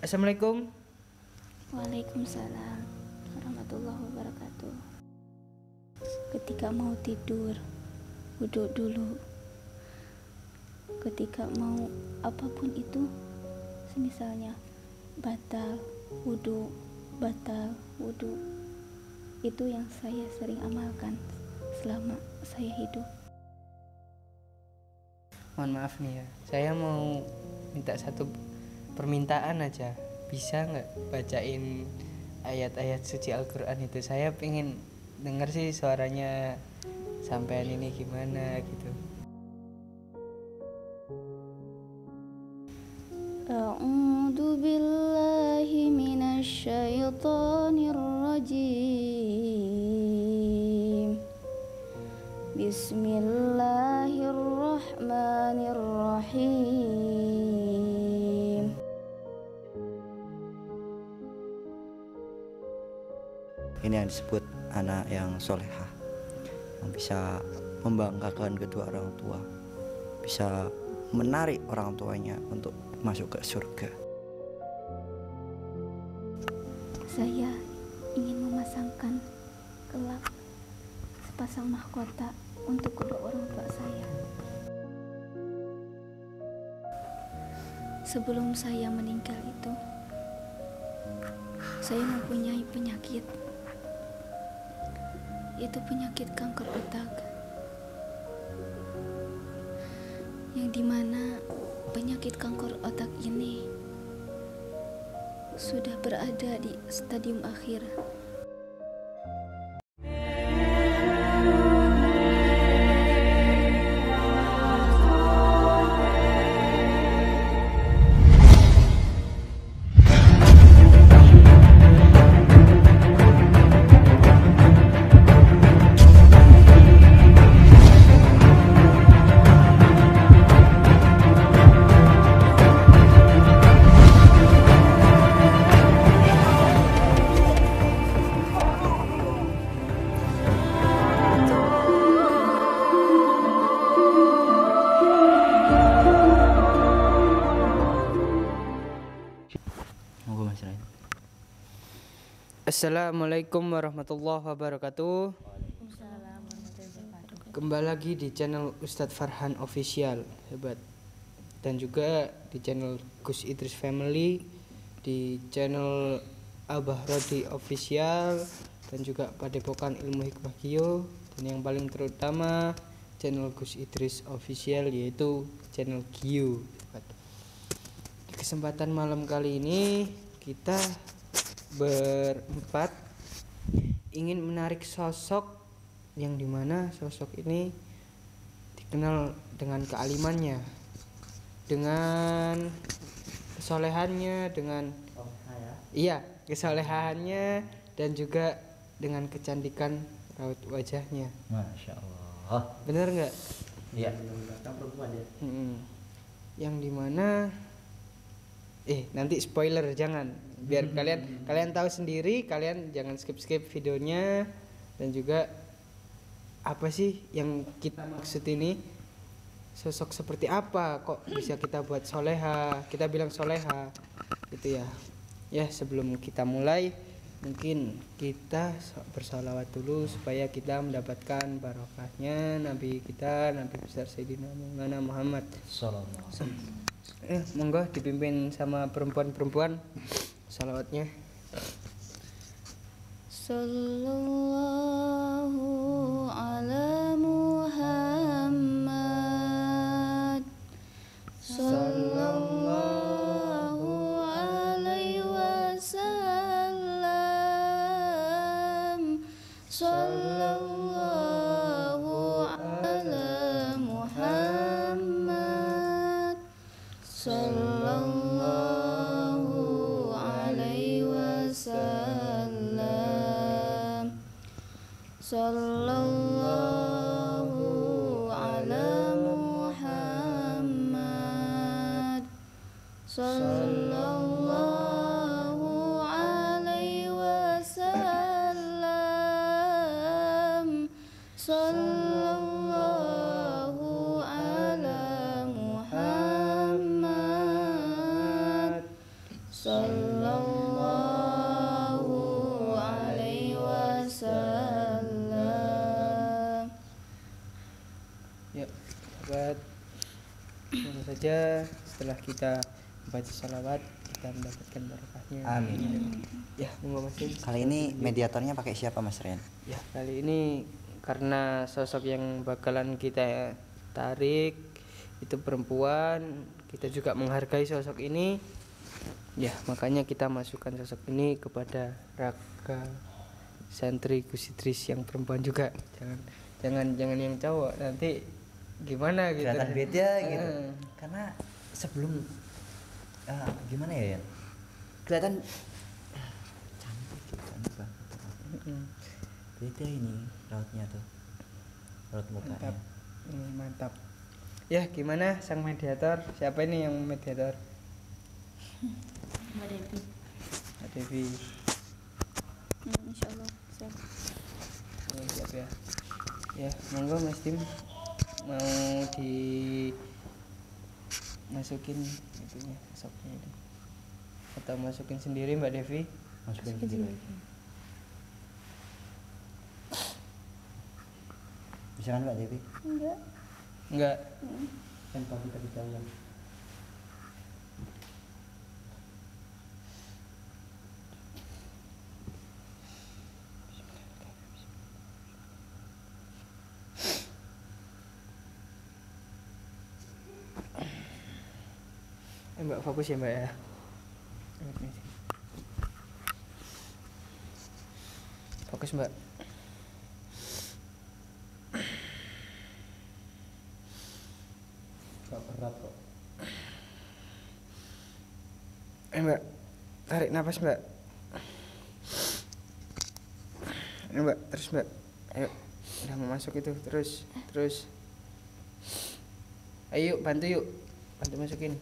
Assalamualaikum. Waalaikumsalam warahmatullahi wabarakatuh. Ketika mau tidur, wudhu dulu. Ketika mau apapun itu, semisalnya batal wudhu, itu yang saya sering amalkan selama saya hidup. Mohon maaf nih ya, saya mau minta satu permintaan aja. Bisa nggak bacain ayat-ayat suci Al-Quran itu? Saya pengen denger sih suaranya sampean ini gimana gitu. A'udzu billahi minasy syaithanir rajim. Bismillahirrahmanirrahim. Ini yang disebut anak yang solehah, yang bisa membanggakan kedua orang tua, bisa menarik orang tuanya untuk masuk ke surga. Saya ingin memasangkan kelak sepasang mahkota untuk kedua orang tua saya. Sebelum saya meninggal itu, saya mempunyai penyakit, yaitu penyakit kanker otak, yang dimana penyakit kanker otak ini sudah berada di stadium akhir. Assalamualaikum warahmatullahi wabarakatuh. Kembali lagi di channel Ustadz Farhan Official, hebat. Dan juga di channel Gus Idris Family, di channel Abah Rodi Official, dan juga Padepokan Ilmu Hikmah Gio, dan yang paling terutama channel Gus Idris Official, yaitu channel Gio. Di kesempatan malam kali ini kita berempat ingin menarik sosok yang dimana sosok ini dikenal dengan kealimannya, dengan kesolehannya, dengan kesolehannya, dan juga dengan kecantikan raut wajahnya. Masya Allah. Bener nggak? Iya. Perempuan ya. Yang dimana nanti spoiler, jangan, biar kalian tahu sendiri, kalian jangan skip videonya. Dan juga apa sih yang kita maksud ini, sosok seperti apa kok bisa kita buat soleha, kita bilang soleha gitu ya. Ya, sebelum kita mulai mungkin kita bersalawat dulu supaya kita mendapatkan barokahnya Nabi kita, Nabi besar Sayyidina Maulana Muhammad Sallallahu alaihi wasallam. Monggo dipimpin sama perempuan-perempuan salawatnya. Sallallahu ala Muhammad, sallallahu alaihi wasallam, sallallahu ala Muhammad, sallallahu alaihi wasallam, sallallahu ala Muhammad, sallallahu alaihi wasallam, sallallahu ala Muhammad, sallallahu alaihi wasallam. Yuk, sahabat, tentu saja setelah kita baca salawat kita mendapatkan barokahnya. Amin. Ya, monggo Mas Dim. Kali ini mediatornya pakai siapa Mas Rian? Ya, kali ini karena sosok yang bakalan kita tarik itu perempuan, kita juga menghargai sosok ini. Ya, makanya kita masukkan sosok ini kepada raka santri Gus Idris yang perempuan juga. Jangan yang cowok, nanti gimana gitu. Kelihatan beda gitu. Heeh. Karena sebelum gimana ya? Kelihatan cantik gitu, cantik banget. Beda ini rautnya tuh. Raut mukanya. Mantap. Mantap. Ya, gimana sang mediator? Siapa ini yang mediator? Mbak Devi. Mbak Devi. Insyaallah siap. Ya, siap ya. Ya, monggo Mas Dim, mau dimasukin itunya sosoknya itu. Atau masukin sendiri Mbak Devi? Masukin sendiri. Bisa kan Mbak Devi? Enggak. Enggak. Kan tadi tadi jalan. Mbak fokus ya Mbak ya. Fokus Mbak. Gak berat kok. Mbak, tarik nafas Mbak. Ini Mbak, terus Mbak. Ayo, udah mau masuk itu, terus. Ayo bantu yuk, bantu masukin.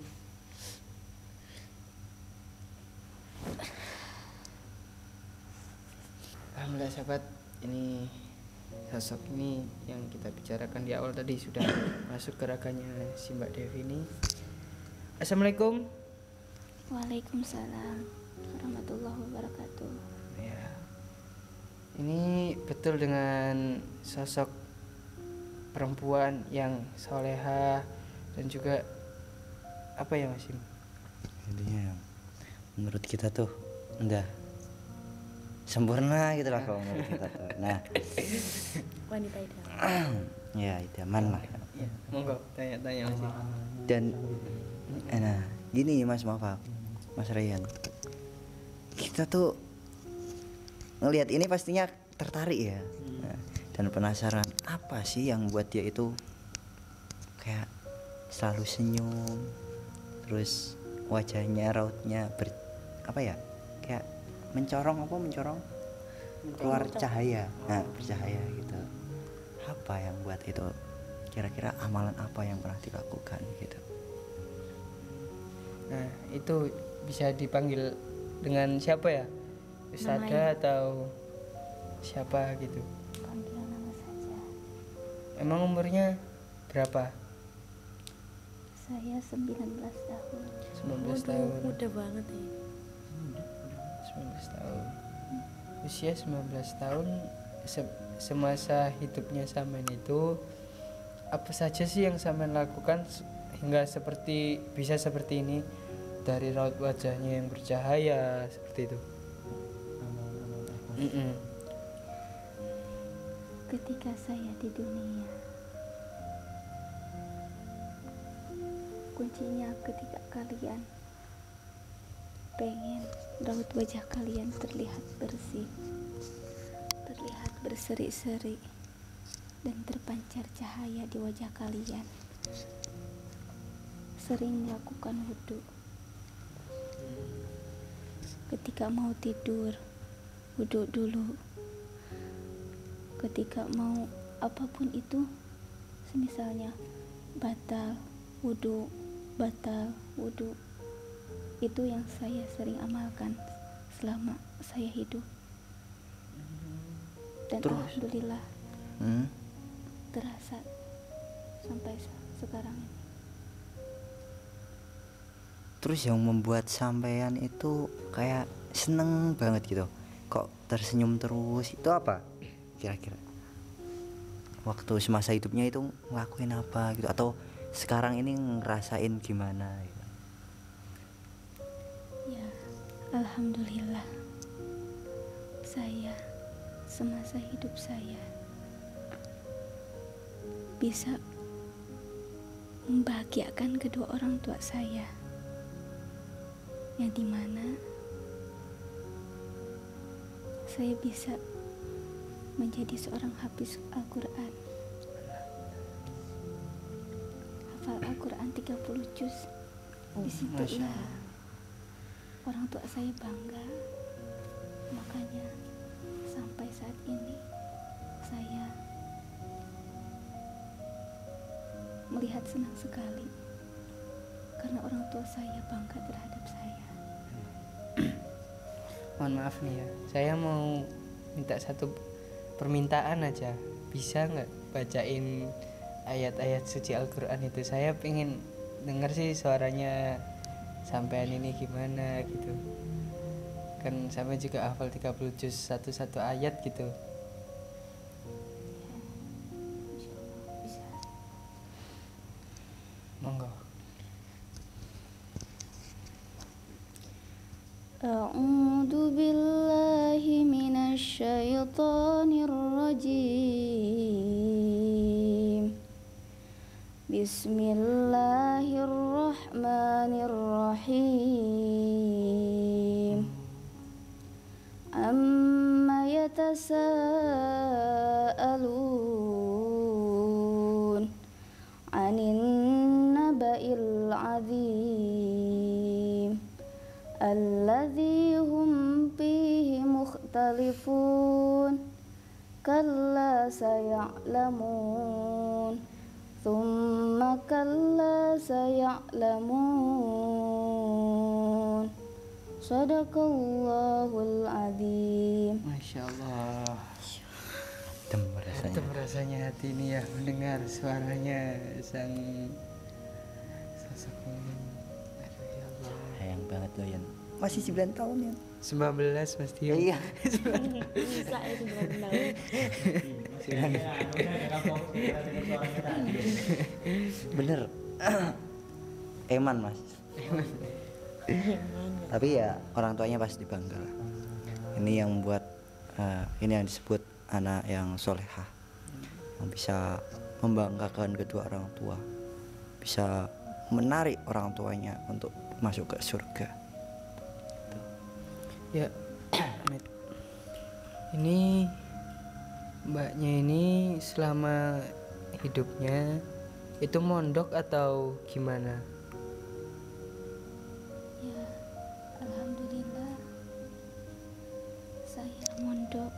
Alhamdulillah sahabat, ini sosok ini yang kita bicarakan di awal tadi sudah masuk ke raganya si Mbak Devi ini. Assalamualaikum. Waalaikumsalam warahmatullahi wabarakatuh. Ya, ini betul dengan sosok perempuan yang soleha dan juga apa ya Mas Im? Intinya menurut kita tuh udah sempurna gitu lah kalau menurut kita tuh. Nah, Wanita ideal. ya idaman lah. Ya, monggo tanya-tanya Mas Im. Dan nah gini Mas maaf Mas Ryan, kita tuh ngelihat ini pastinya tertarik ya. Nah, dan penasaran apa sih yang buat dia itu kayak selalu senyum, terus wajahnya rautnya apa ya, kayak mencorong keluar cahaya, nah bercahaya gitu. Apa yang buat itu, kira-kira amalan apa yang pernah dilakukan gitu? Nah, itu bisa dipanggil dengan siapa ya? Ustadzah atau siapa gitu? Panggilan nama saja. Emang umurnya berapa? Saya 19 tahun. 19 tahun. Muda banget ya. 19 tahun. Usia 19 tahun semasa hidupnya Samen itu apa saja sih yang Samen lakukan hingga bisa seperti ini, dari raut wajahnya yang bercahaya seperti itu. Ketika saya di dunia, kuncinya ketika kalian pengen raut wajah kalian terlihat bersih, terlihat berseri-seri, dan terpancar cahaya di wajah kalian. Sering melakukan wudhu. Ketika mau tidur, wudhu dulu. Ketika mau apapun itu, semisalnya batal wudhu, itu yang saya sering amalkan selama saya hidup. Dan Terus? alhamdulillah terasa sampai sekarang ini. Terus yang membuat sampean itu kayak seneng banget gitu, kok tersenyum terus, itu apa kira-kira? Waktu semasa hidupnya itu ngelakuin apa gitu, atau sekarang ini ngerasain gimana gitu? Ya, alhamdulillah. Saya semasa hidup saya bisa membahagiakan kedua orang tua saya, yang dimana saya bisa menjadi seorang hafiz Al-Quran, hafal Al-Quran 30 juz. Disitulah orang tua saya bangga. Makanya sampai saat ini saya melihat senang sekali karena orang tua saya bangga terhadap saya. Mohon maaf nih ya, saya mau minta satu permintaan aja, bisa nggak bacain ayat-ayat suci Al-Quran itu? Saya pengen denger sih suaranya sampean ini gimana gitu, kan sampai juga hafal 30 juz satu ayat gitu. Bisa. Monggo. A'udzu billahi minasy syaithanir rajim. Bismillahirrahmanirrahim. Amma yatasaalun 'anin naba'il 'adzim alladzi hum fihi mukhtalifun kalla saya'lamun thumma kalla saya'lamun. Sadaqallahul adzim. Masya Allah. Adem rasanya. Adem rasanya hati ini ya mendengar suaranya sang sosok ini. Aduh ya Allah. Sayang banget loh Yan, masih 9 tahun ya. 19 Mas Tio. Iya. Bisa ya 9 tahun. Bener. Eman mas. Tapi ya orang tuanya pasti bangga lah. Ini yang buat ini yang disebut anak yang solehah, yang bisa membanggakan kedua orang tua, bisa menarik orang tuanya untuk masuk ke surga. Ya, Met. Ini mbaknya ini selama hidupnya itu mondok atau gimana? Ya, alhamdulillah saya mondok,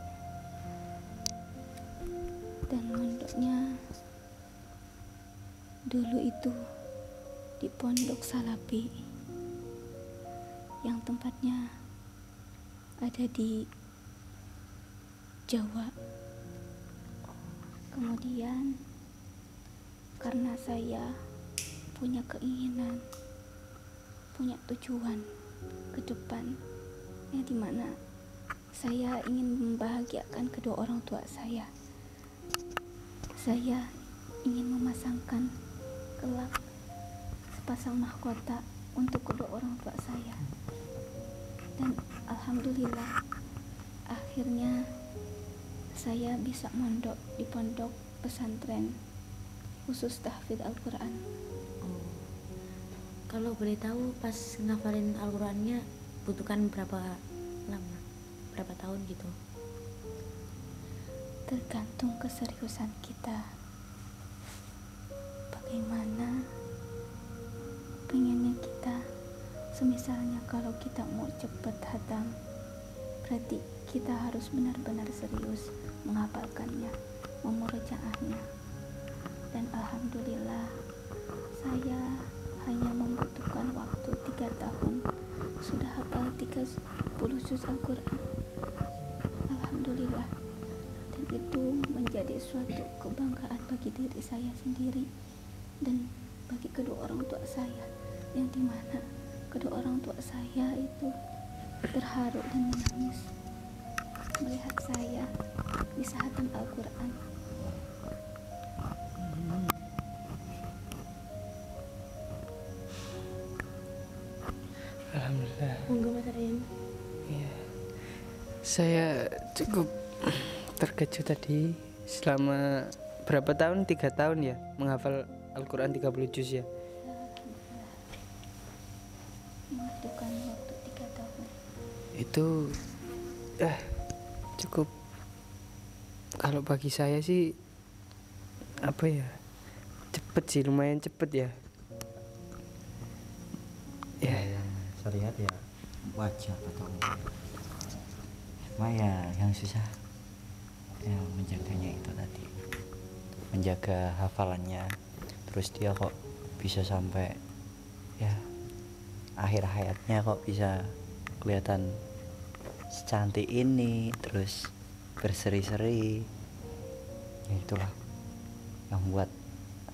dan mondoknya dulu itu di Pondok Salapi yang tempatnya ada di Jawa. Kemudian karena saya punya keinginan, punya tujuan ke depan, yang dimana saya ingin membahagiakan kedua orang tua saya. Saya ingin memasangkan kelak sepasang mahkota untuk kedua orang tua saya. Dan alhamdulillah akhirnya saya bisa mondok di pondok pesantren khusus tahfidz Al-Quran. Oh. Kalau boleh tahu pas ngafalin Al-Qurannya butuhkan berapa lama? Berapa tahun gitu? Tergantung keseriusan kita. Bagaimana pengennya kita. Semisalnya kalau kita mau cepat hatam, berarti kita harus benar-benar serius menghafalkannya, memurojaahnya. Dan alhamdulillah saya hanya membutuhkan waktu 3 tahun sudah hafal 30 juz Al-Quran. Alhamdulillah. Dan itu menjadi suatu kebanggaan bagi diri saya sendiri dan bagi kedua orang tua saya, yang dimana kedua orang tua saya itu terharu dan menangis melihat saya bisa hatam Al-Quran. Alhamdulillah. Monggo Mas Ryan. Iya. Saya cukup terkejut tadi selama berapa tahun? 3 tahun ya menghafal Al-Quran 30 juz ya. Membutuhkan waktu 3 tahun. Itu cukup, kalau bagi saya sih apa ya, cepet sih, lumayan cepet ya. Ya, yang saya lihat ya wajah atau cuma ya yang susah yang menjaganya itu tadi, menjaga hafalannya. Terus dia kok bisa sampai ya akhir hayatnya kok bisa kelihatan secantik ini, terus berseri-seri ya. Itulah yang buat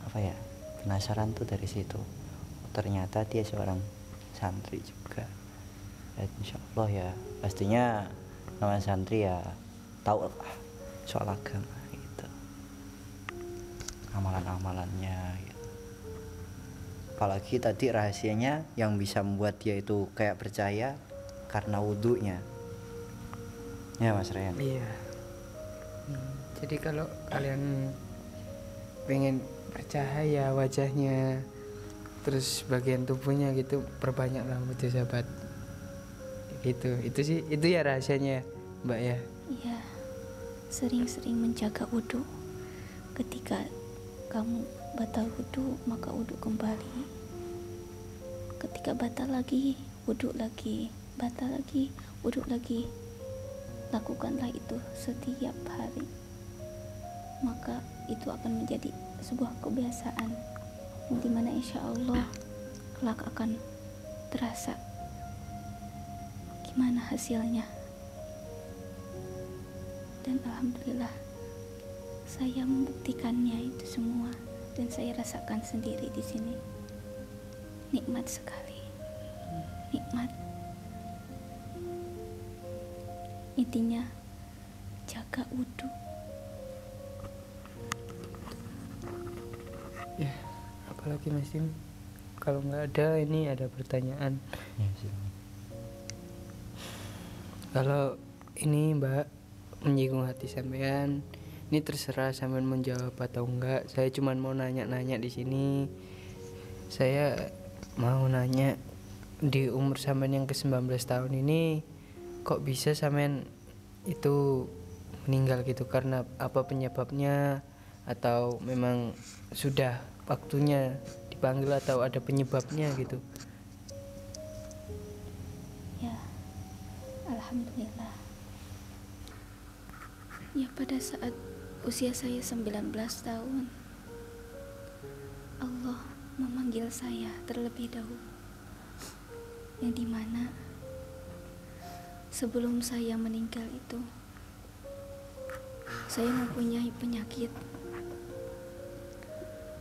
apa ya, penasaran tuh dari situ. Oh, ternyata dia seorang santri juga ya. Insya Allah ya pastinya namanya santri ya tahu lah soal agama gitu, amalan-amalannya gitu. Apalagi tadi rahasianya yang bisa membuat dia itu kayak percaya karena wudhunya ya Mas Ryan. iya. Jadi kalau kalian pengen bercahaya wajahnya, terus bagian tubuhnya gitu, perbanyaklah wudhu sahabat. Gitu. Itu sih, itu ya rahasianya Mbak ya. Iya, sering-sering menjaga wudhu. Ketika kamu batal wudhu, maka wudhu kembali. Ketika batal lagi, wudhu lagi. Batal lagi, wudhu lagi. Lakukanlah itu setiap hari, maka itu akan menjadi sebuah kebiasaan yang dimana insya Allah kelak akan terasa gimana hasilnya. Dan alhamdulillah saya membuktikannya itu semua, dan saya rasakan sendiri di sini. Nikmat sekali, nikmat. Intinya jaga wudhu. Ya, apalagi Mas Tim, kalau nggak ada, ini ada pertanyaan. Ya, silakan. Kalau ini Mbak menyinggung hati sampean, ini terserah sampean menjawab atau enggak. Saya cuma mau nanya-nanya di sini. Saya mau nanya, di umur sampean yang ke-19 tahun ini kok bisa sampean itu meninggal gitu, karena apa penyebabnya, atau memang sudah waktunya dipanggil, atau ada penyebabnya gitu. Ya, alhamdulillah. Ya, pada saat usia saya 19 tahun, Allah memanggil saya terlebih dahulu, yang dimana sebelum saya meninggal itu saya mempunyai penyakit,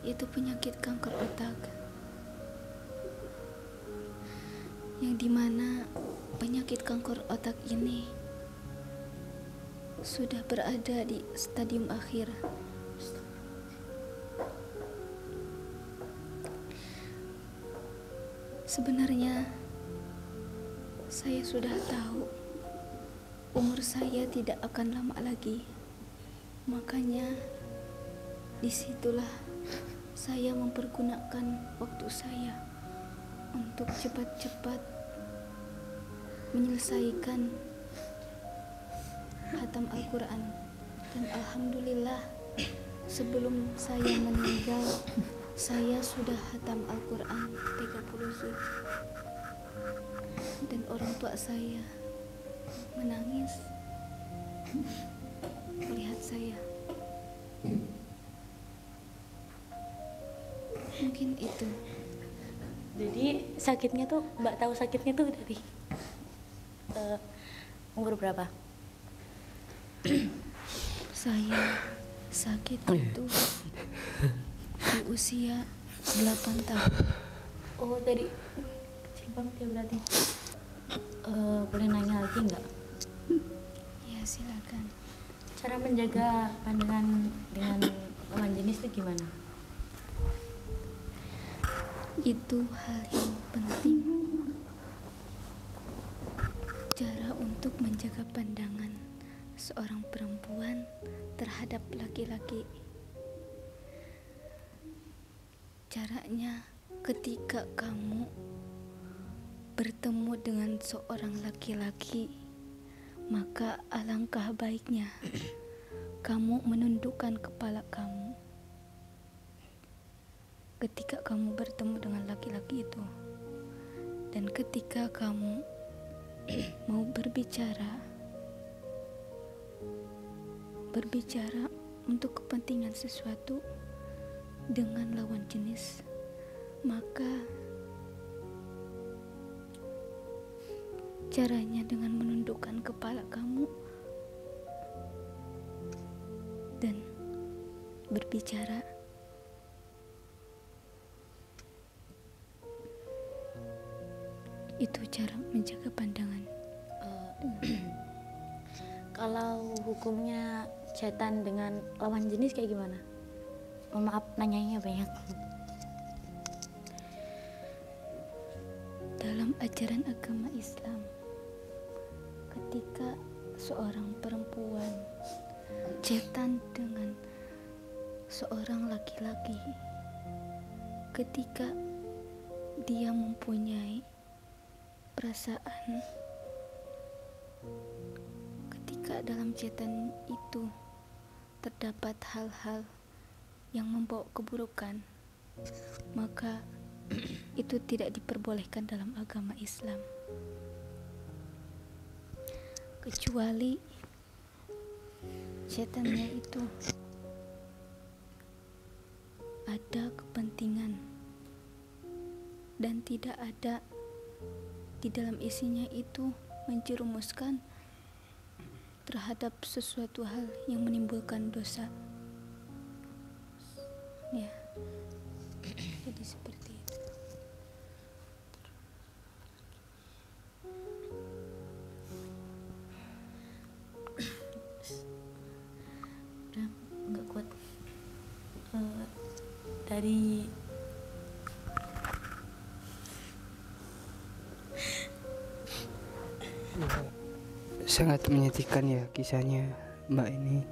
yaitu penyakit kanker otak, yang dimana penyakit kanker otak ini sudah berada di stadium akhir. Sebenarnya saya sudah tahu umur saya tidak akan lama lagi, makanya disitulah saya mempergunakan waktu saya untuk cepat-cepat menyelesaikan khatam Al-Quran. Dan alhamdulillah sebelum saya meninggal saya sudah khatam Al-Quran 30 juz, dan orang tua saya menangis melihat saya. Mungkin itu. Jadi sakitnya tuh, Mbak tahu sakitnya tuh dari umur berapa? Saya sakit itu di usia 8 tahun. Oh, dari kecil. banget ya berarti. Boleh nanya lagi nggak? Ya, silakan. Cara menjaga pandangan dengan lawan jenis itu gimana? Itu hal yang penting. Cara untuk menjaga pandangan seorang perempuan terhadap laki-laki. Caranya ketika kamu bertemu dengan seorang laki-laki, maka alangkah baiknya kamu menundukkan kepala kamu ketika kamu bertemu dengan laki-laki itu. Dan ketika kamu mau berbicara untuk kepentingan sesuatu dengan lawan jenis, maka caranya dengan menundukkan kepala kamu dan berbicara. Itu cara menjaga pandangan. Kalau hukumnya chatan dengan lawan jenis kayak gimana? Oh, maaf nanyanya banyak. Dalam ajaran agama Islam, ketika seorang perempuan chatan dengan seorang laki-laki, ketika dia mempunyai perasaan, ketika dalam chatan itu terdapat hal-hal yang membawa keburukan, maka itu tidak diperbolehkan dalam agama Islam, kecuali chatannya itu ada kepentingan dan tidak ada di dalam isinya itu menjerumuskan terhadap sesuatu hal yang menimbulkan dosa. Ya, jadi seperti itu. Udah nggak kuat. Dari Sangat menyedihkan ya kisahnya Mbak ini,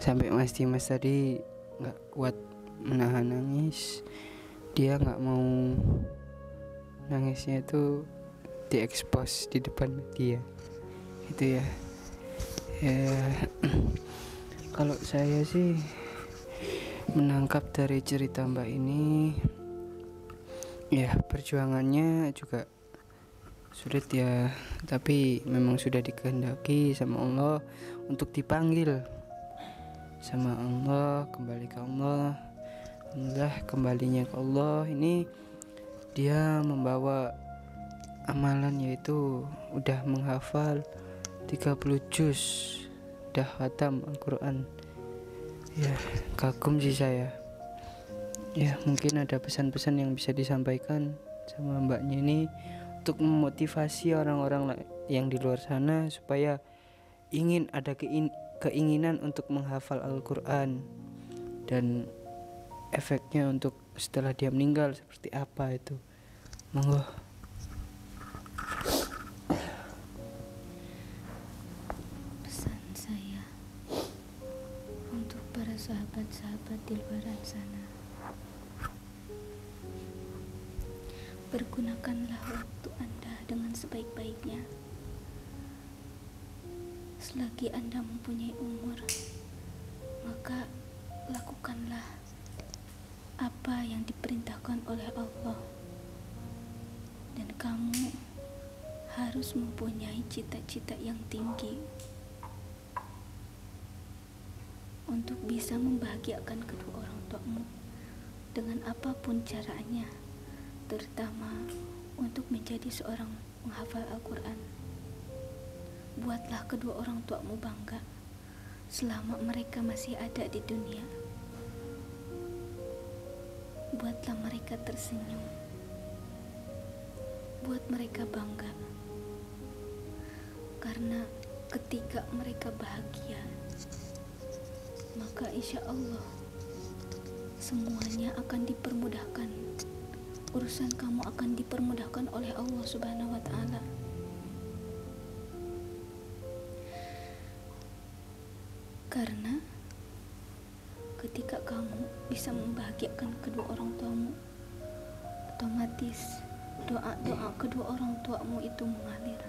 sampai Mas Dimas tadi nggak kuat menahan nangis. Dia nggak mau nangisnya itu diekspos di depan media itu ya. Kalau saya sih menangkap dari cerita Mbak ini, ya perjuangannya juga sulit ya, tapi memang sudah dikehendaki sama Allah untuk dipanggil sama Allah, kembali ke Allah. Alhamdulillah kembalinya ke Allah ini dia membawa amalan, yaitu udah menghafal 30 juz, udah khatam Al-Quran. Ya kagum sih saya. Ya mungkin ada pesan-pesan yang bisa disampaikan sama mbaknya ini untuk memotivasi orang-orang yang di luar sana supaya ingin ada keinginan untuk menghafal Al-Quran, dan efeknya untuk setelah dia meninggal seperti apa itu. Monggo. Pesan saya untuk para sahabat-sahabat di luar sana, pergunakanlah waktu Anda dengan sebaik-baiknya. Selagi Anda mempunyai umur, maka lakukanlah apa yang diperintahkan oleh Allah. Dan kamu harus mempunyai cita-cita yang tinggi untuk bisa membahagiakan kedua orang tuamu dengan apapun caranya, terutama untuk menjadi seorang penghafal Al-Quran. Buatlah kedua orang tuamu bangga selama mereka masih ada di dunia. Buatlah mereka tersenyum. buat mereka bangga. Karena ketika mereka bahagia, maka insya Allah semuanya akan dipermudahkan. Urusan kamu akan dipermudahkan oleh Allah Subhanahu wa Ta'ala. Karena ketika kamu bisa membahagiakan kedua orang tuamu, otomatis doa-doa kedua orang tuamu itu mengalir.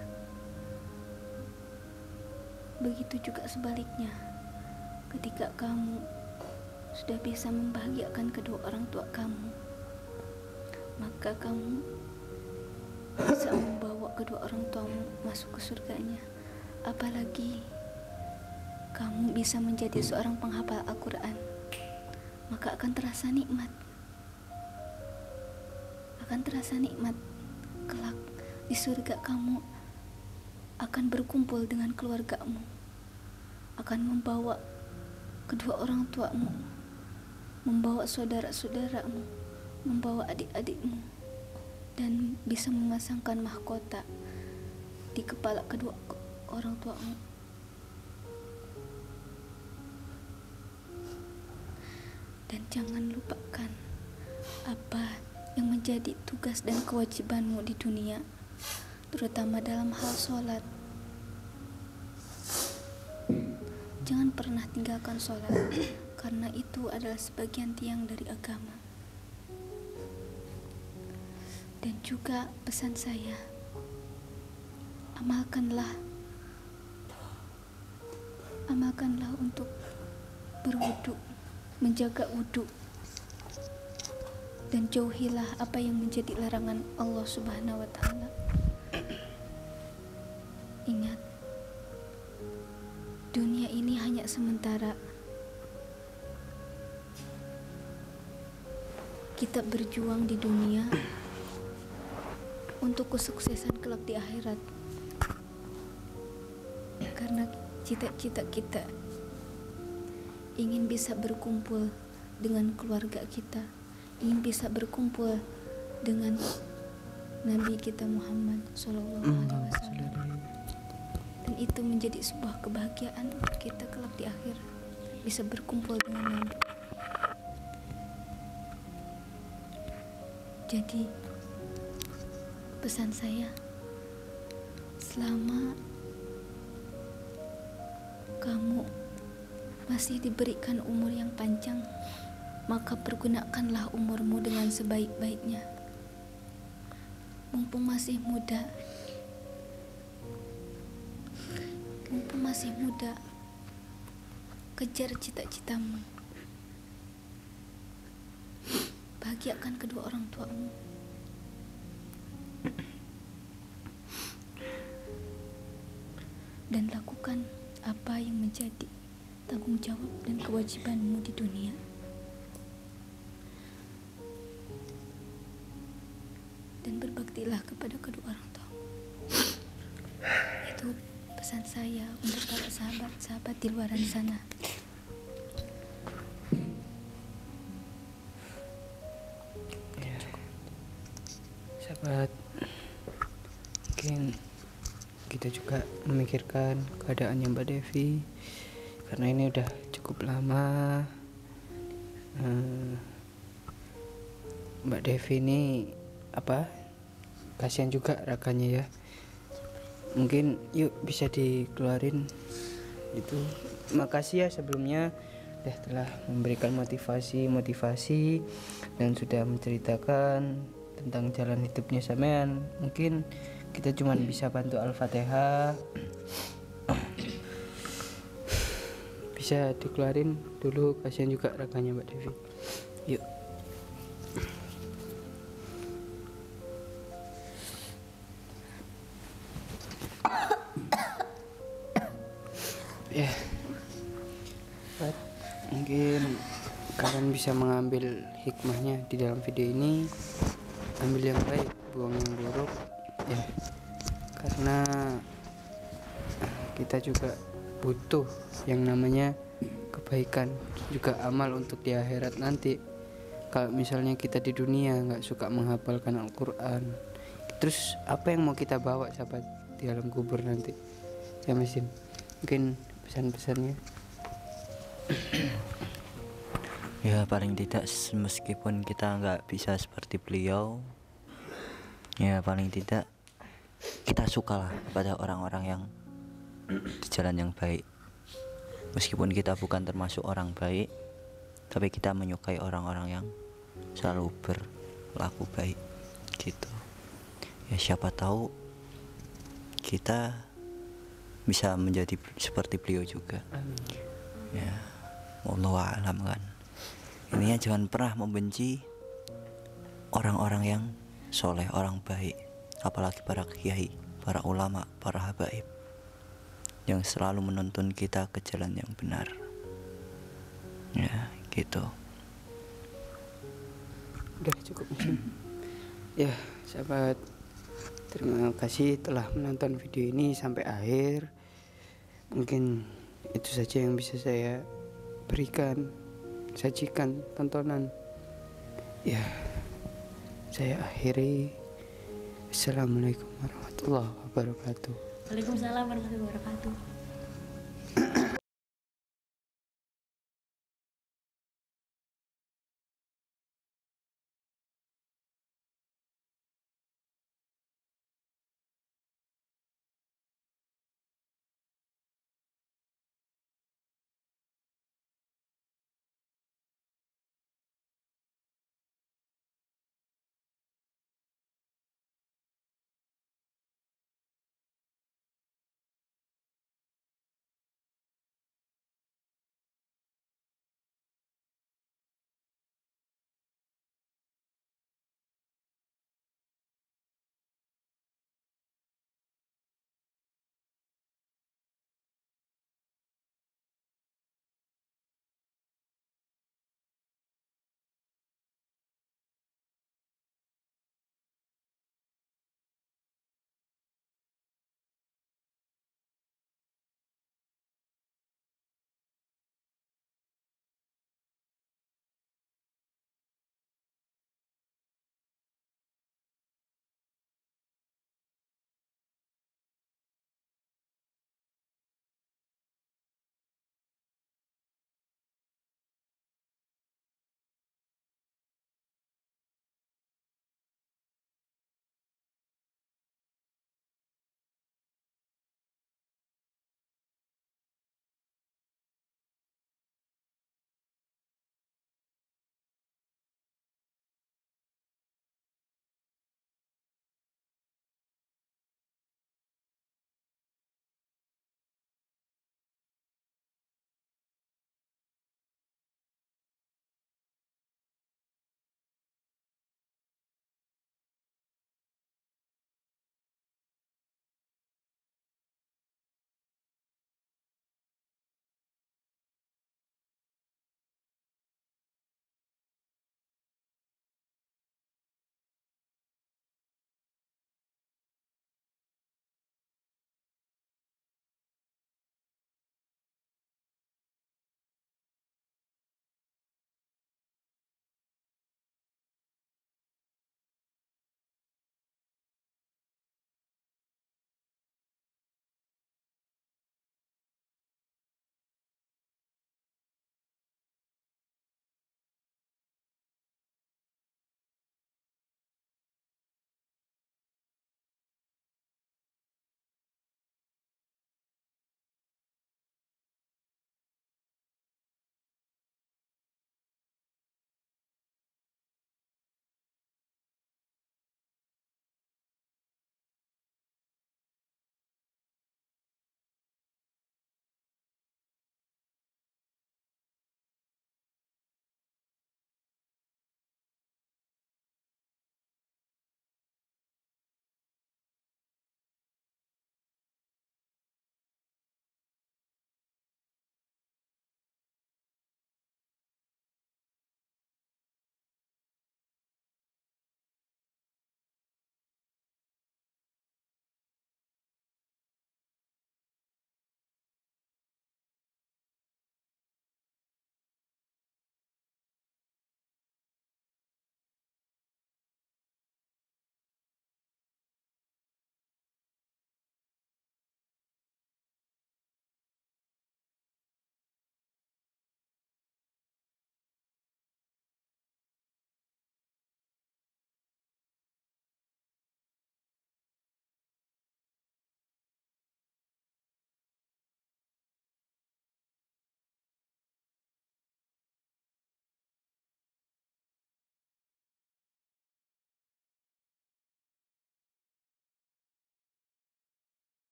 Begitu juga sebaliknya, ketika kamu sudah bisa membahagiakan kedua orang tua kamu, maka kamu bisa membawa kedua orang tuamu masuk ke surganya. Apalagi kamu bisa menjadi seorang penghafal Al-Quran, maka akan terasa nikmat. Akan terasa nikmat kelak di surga. Kamu akan berkumpul dengan keluargamu, akan membawa kedua orang tuamu, membawa saudara-saudaramu, membawa adik-adikmu, dan bisa memasangkan mahkota di kepala kedua orang tuamu. Dan jangan lupakan apa yang menjadi tugas dan kewajibanmu di dunia, terutama dalam hal sholat. Jangan pernah tinggalkan sholat, karena itu adalah sebagian tiang dari agama. Dan juga pesan saya, amalkanlah untuk berwudu, menjaga wudu, dan jauhilah apa yang menjadi larangan Allah Subhanahu wa Ta'ala. Ingat, dunia ini hanya sementara. Kita berjuang di dunia untuk kesuksesan kelak di akhirat, karena cita-cita kita ingin bisa berkumpul dengan keluarga kita, ingin bisa berkumpul dengan Nabi kita Muhammad SAW. Dan itu menjadi sebuah kebahagiaan untuk kita kelak di akhir, bisa berkumpul dengan Nabi. Jadi pesan saya, selama kamu masih diberikan umur yang panjang, maka pergunakanlah umurmu dengan sebaik-baiknya. Mumpung masih muda, kejar cita-citamu. Bahagiakan kedua orang tuamu. Dan lakukan apa yang menjadi tanggung jawab dan kewajibanmu di dunia. Dan berbaktilah kepada kedua orang tua. Itu pesan saya untuk para sahabat-sahabat di luar sana. Sahabat, mungkin kita juga memikirkan keadaannya Mbak Devi, karena ini udah cukup lama. Mbak Devi ini kasihan juga raganya ya. Mungkin yuk bisa dikeluarin itu. Makasih ya sebelumnya telah memberikan motivasi dan sudah menceritakan tentang jalan hidupnya sampean. Mungkin kita cuma bisa bantu Al-Fatihah. Bisa dikeluarin dulu, kasihan juga raganya Mbak Devi. Yuk. Ya. Mungkin kalian bisa mengambil hikmahnya di dalam video ini. Ambil yang baik, buang yang buruk ya. Karena kita juga butuh yang namanya kebaikan, juga amal untuk di akhirat nanti. Kalau misalnya kita di dunia nggak suka menghafalkan Al-Quran, Terus apa yang mau kita bawa sahabat di alam kubur nanti? Ya Mesin, mungkin pesan-pesannya. Ya paling tidak meskipun kita nggak bisa seperti beliau, ya paling tidak kita sukalah pada orang-orang yang di jalan yang baik. Meskipun kita bukan termasuk orang baik, tapi kita menyukai orang-orang yang selalu berlaku baik gitu. Ya siapa tahu kita bisa menjadi seperti beliau juga. Ya wallahu a'lam kan. Intinya jangan pernah membenci orang-orang yang soleh, orang baik, apalagi para kiai, para ulama, para habaib yang selalu menuntun kita ke jalan yang benar. Ya gitu. Udah cukup Mesin. Ya sahabat, terima kasih telah menonton video ini sampai akhir. Mungkin itu saja yang bisa saya berikan, sajikan tontonan. Ya, saya akhiri. Assalamualaikum warahmatullahi wabarakatuh. Waalaikumsalam warahmatullahi wabarakatuh.